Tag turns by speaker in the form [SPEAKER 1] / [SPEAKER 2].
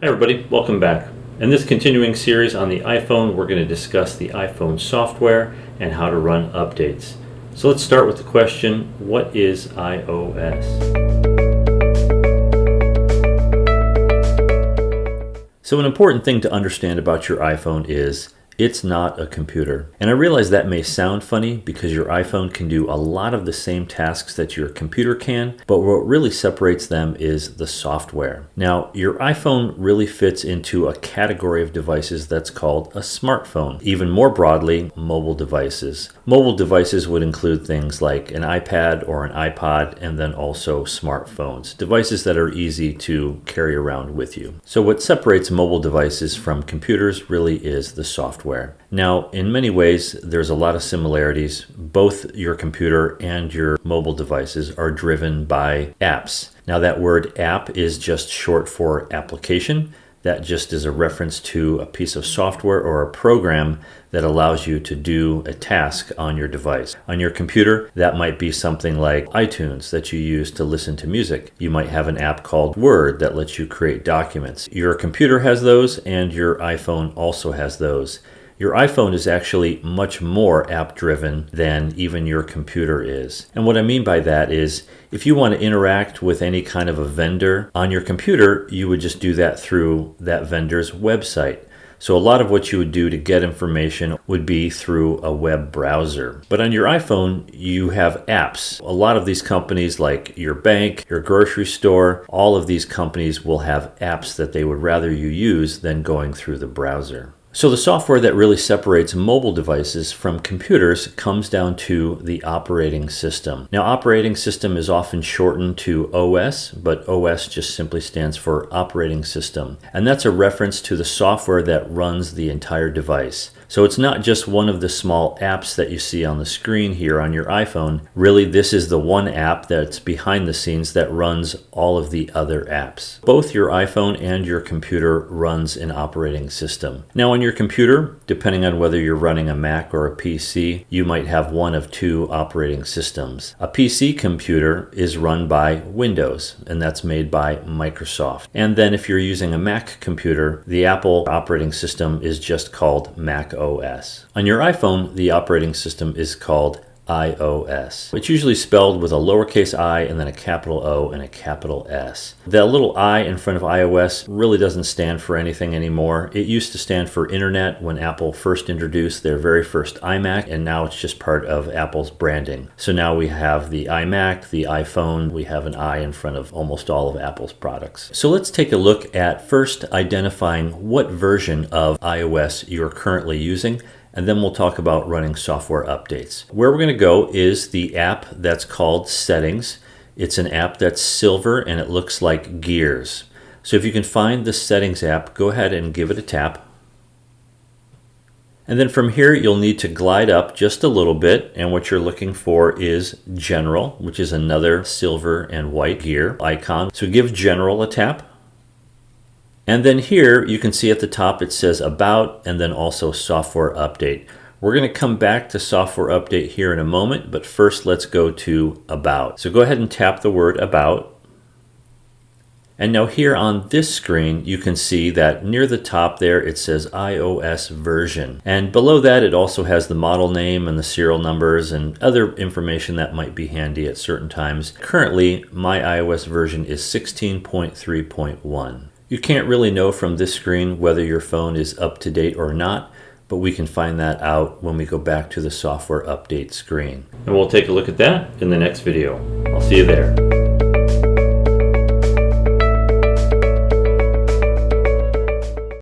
[SPEAKER 1] Hi everybody, welcome back. In this continuing series on the iPhone, we're going to discuss the iPhone software and how to run updates. So let's start with the question, what is iOS? So an important thing to understand about your iPhone is it's not a computer. And I realize that may sound funny because your iPhone can do a lot of the same tasks that your computer can, but what really separates them is the software. Now, your iPhone really fits into a category of devices that's called a smartphone. Even more broadly, mobile devices. Mobile devices would include things like an iPad or an iPod, and then also smartphones, devices that are easy to carry around with you. So what separates mobile devices from computers really is the software. Now, in many ways, there's a lot of similarities. Both your computer and your mobile devices are driven by apps. Now, that word app is just short for application. That just is a reference to a piece of software or a program that allows you to do a task on your device. On your computer, that might be something like iTunes that you use to listen to music. You might have an app called Word that lets you create documents. Your computer has those, and your iPhone also has those. Your iPhone is actually much more app-driven than even your computer is. And what I mean by that is, if you want to interact with any kind of a vendor on your computer, you would just do that through that vendor's website. So a lot of what you would do to get information would be through a web browser. But on your iPhone, you have apps. A lot of these companies, like your bank, your grocery store, all of these companies will have apps that they would rather you use than going through the browser. So the software that really separates mobile devices from computers comes down to the operating system. Now, operating system is often shortened to OS, but OS just simply stands for operating system. And that's a reference to the software that runs the entire device. So it's not just one of the small apps that you see on the screen here on your iPhone. Really, this is the one app that's behind the scenes that runs all of the other apps. Both your iPhone and your computer runs an operating system. Now, on your computer, depending on whether you're running a Mac or a PC, you might have one of two operating systems. A PC computer is run by Windows, and that's made by Microsoft. And then if you're using a Mac computer, the Apple operating system is just called Mac OS. On your iPhone, the operating system is called iOS. It's usually spelled with a lowercase I and then a capital O and a capital S. That little I in front of iOS really doesn't stand for anything anymore. It used to stand for Internet when Apple first introduced their very first iMac, and now it's just part of Apple's branding. So now we have the iMac, the iPhone, we have an I in front of almost all of Apple's products. So let's take a look at first identifying what version of iOS you're currently using, and then we'll talk about running software updates. Where we're going to go is the app that's called Settings. It's an app that's silver and it looks like gears. So if you can find the Settings app, go ahead and give it a tap. And then from here, you'll need to glide up just a little bit, and what you're looking for is General, which is another silver and white gear icon. So give General a tap. And then here you can see at the top it says About and then also Software Update. We're going to come back to Software Update here in a moment, but first let's go to About. So go ahead and tap the word About. And now here on this screen you can see that near the top there it says iOS version. And below that it also has the model name and the serial numbers and other information that might be handy at certain times. Currently my iOS version is 16.3.1. You can't really know from this screen whether your phone is up to date or not, but we can find that out when we go back to the software update screen. And we'll take a look at that in the next video. I'll see you there.